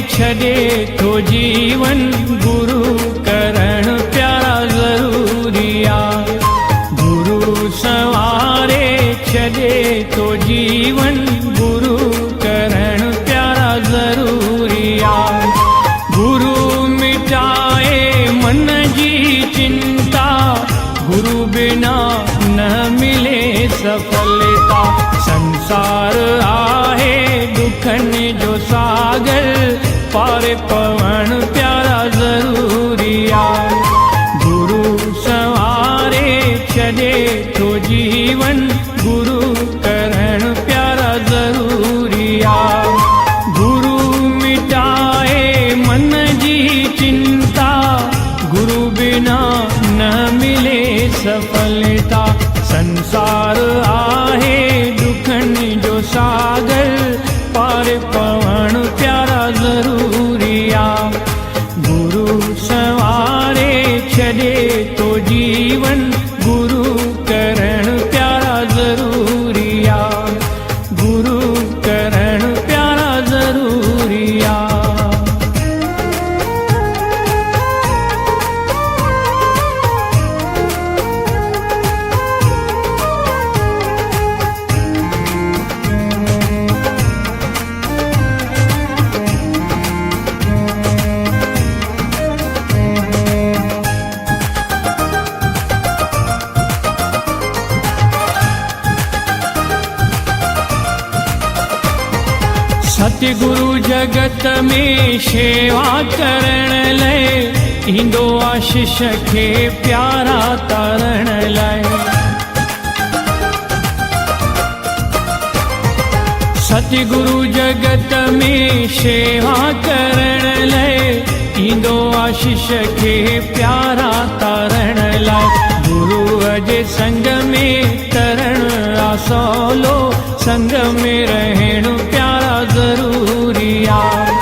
छॾे थो जीवन, गुरु करण प्यारा ज़रूरी आहे। गुरु संवारे छॾे थो जीवन, गुरु करण प्यारा ज़रूरी आहे। गुरु मिटाए मन जी चिंता, गुरु बिना न मिले सफलता। संसार आहे दुखनि जो सागर, पार पवण प्यारा ज़रूरी आहे। गुरु संवारे छॾे थो जीवन, गुरु करण प्यारा ज़रूरी आहे। गुरु मिटाए मन जी चिंता, गुरु बिना न मिले सफलता। संसार आहे दुखनि जो सागर, पार पवण प्यारा ज़रूरी आहे। गुरु संवारे छॾे थो जीवन, गुरु करण प्यारा ज़रूरी आहे। गुरु करण प्यारा ज़रूरी आहे। सतगुरु जगत में शेवा करण लाइ ईंदो आशीष खे प्यारा तारण लाइ। सतगुरु जगत में शेवा करण लाइ ईंदो आशीष खे प्यारा तारण लाइ। गुरुअ जे संग में तरण सवलो, संग में रहण प्यारा ज़रूरी आहे।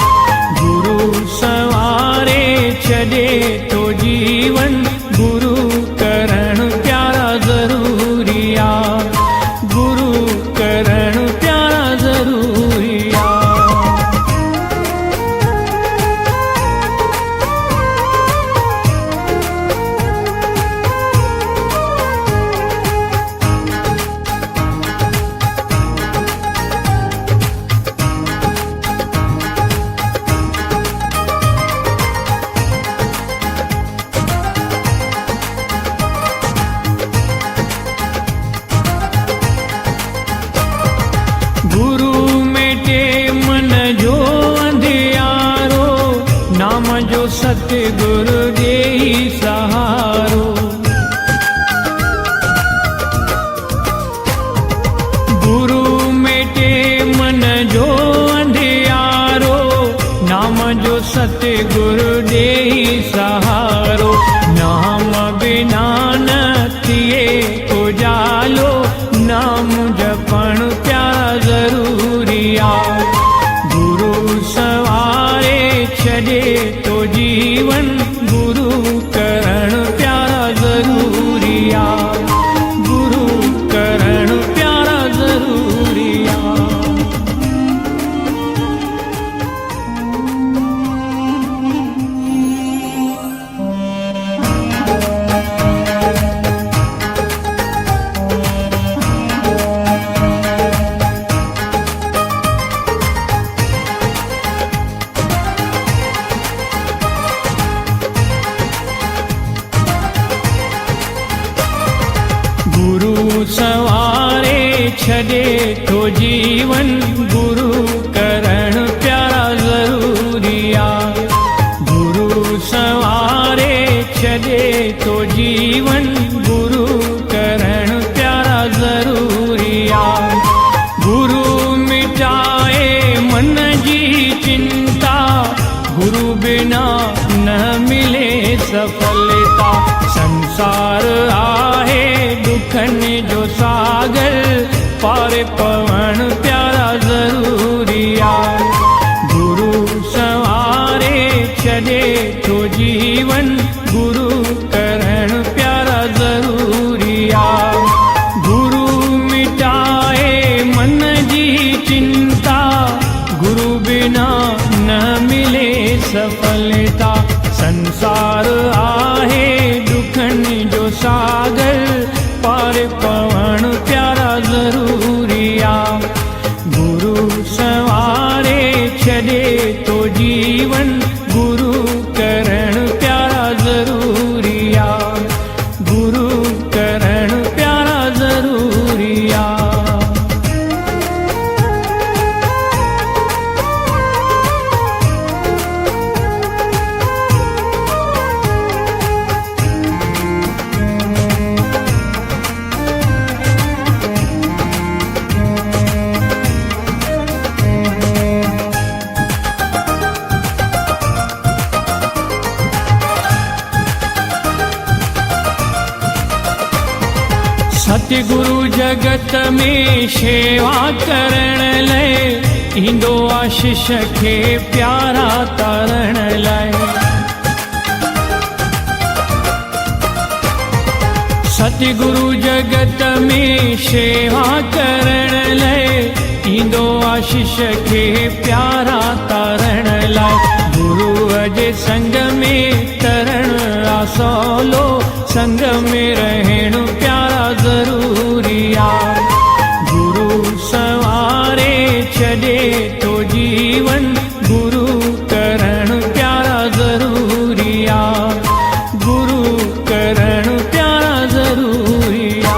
गुरु संवारे छॾे थो जीवन, गुरु करण प्यारा ज़रूरी आहे। गुरु करण प्यारा ज़रूरी आहे। गुरु मेटे मन जो अंधियारो, नाम जो सतगुरु देई सहारो। गुरु मेटे मन जो अंधियारो, नाम जो सतगुरु देई सहारो। नाम बिना न थिए उजालो, नाम जपण प्यारा ज़रूरी आहे। गुरु संवारे छॾे थो जीवन, गुरु करण प्यारा ज़रूरी आहे। गुरु करण प्यारा ज़रूरी आहे। गुरु संवारे छॾे थो जीवन, गुरु करण प्यारा ज़रूरी आहे। गुरु संवारे छॾे थो जीवन, गुरु करण प्यारा ज़रूरी आहे। गुरु मिटाए मन जी चिंता, गुरु बिना न मिले सफलता। संसार आहे दुखनि जो सागर, पार पवण प्यारा ज़रूरी आहे। गुरु संवारे छॾे थो जीवन, गुरु करण प्यारा ज़रूरी आहे। गुरु मिटाए मन जी चिंता, गुरु बिना न मिले जीवन गुरु करण प्यारा जरूरिया, गुरु करण प्यारा जरूरिया। सतगुरु जगत में सेवा करण लय, इंदो आशीष खे प्यारा तरण लय। सतगुरु जगत में सेवा करण लय, इंदो आशीष खे प्यारा तरण लय। गुरु अजे संग में तरण आसोलो, संग में रहण प्यारा जरूरिया। गुरु सवारे छड़े तो जीवन गुरु करण प्यारा जरूरिया, गुरु करण प्यारा जरूरिया।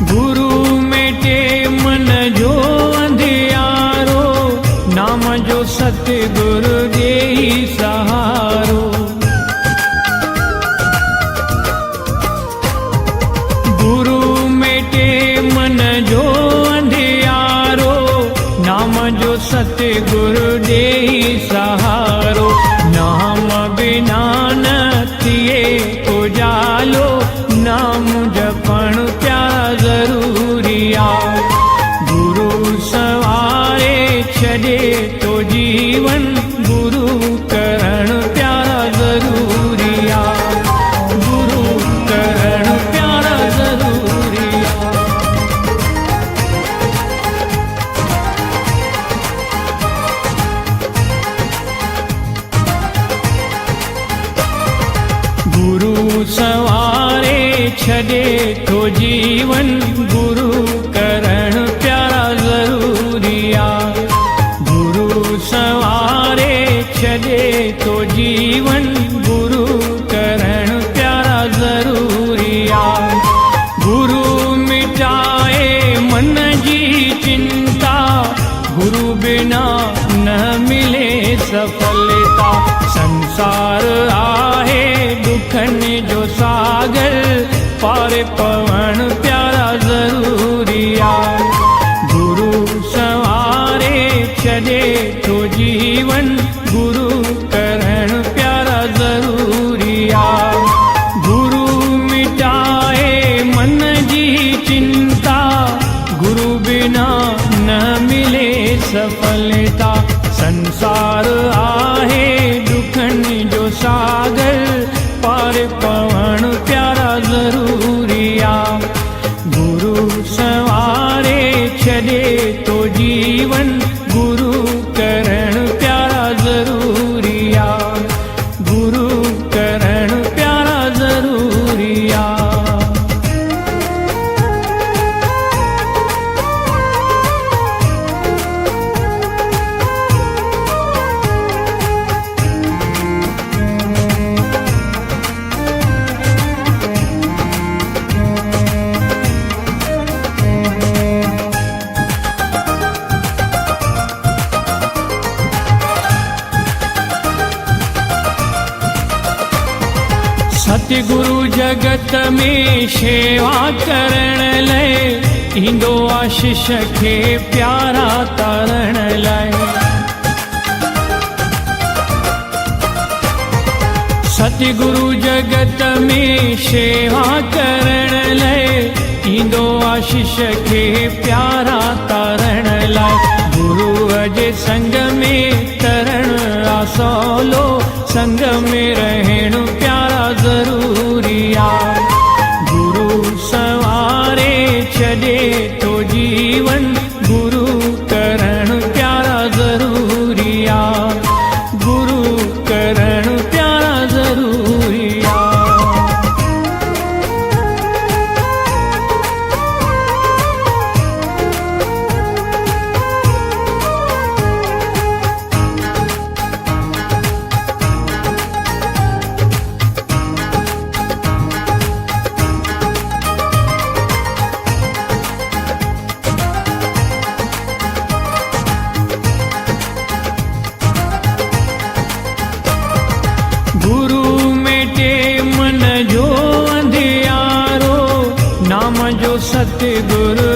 गुरु मेटे मन जो अंधियारो, नाम जो सतगुरु देई सहारो। गुरु मेटे मन जो अंधियारो, नाम जो सतगुरु देई सहारो। नाम बिना न थिए उजालो, नाम जपण प्यारा जरूरिया। गुरु सवारे छड़े तो जीवन गुरु करण प्यारा जरूरिया, गुरु करण प्यारा जरूरिया। गुरु सवारे छड़े तो जीवन गुरु करण प्यारा जरूरिया। गुरु सवारे छड़े तो जीवन गुरु करण प्यारा जरूरिया। गुरु मिटाए मन जी चिंता, गुरु बिना न मिले सफलता। संसार आहे दुखन जो सागर, पार पवन प्यारा जरूरिया। गुरु सवारे छड़े तो जीवन गुरु करण प्यारा जरूरिया। गुरु मिटाए मन जी चिंता, गुरु बिना न मिले सफलता। संसार आहे दुखन जो सागर, पार पवन प्यारा जरूरिया। गुरु सवारे छड़े तो जीवन गुरु करण प्यारा जरूरिया, गुरु करण प्यारा जरूरिया। सतगुरु जगत में सेवा करण लय, इंदो आशीष खे प्यारा तरण लय। सतगुरु जगत में सेवा करण लय, इंदो आशीष खे प्यारा तरण लय। गुरु अजे संग में तरण आसोलो, संग में रहणु प्यारा जरूरिया। गुरु सवारे छॾे तो जीवन, गुरु करण प्यारा जरूरिया। गुरु करण प्यारा जरूरिया। गुरु मेटे मन जो अंधियारो, नाम जो सतगुरु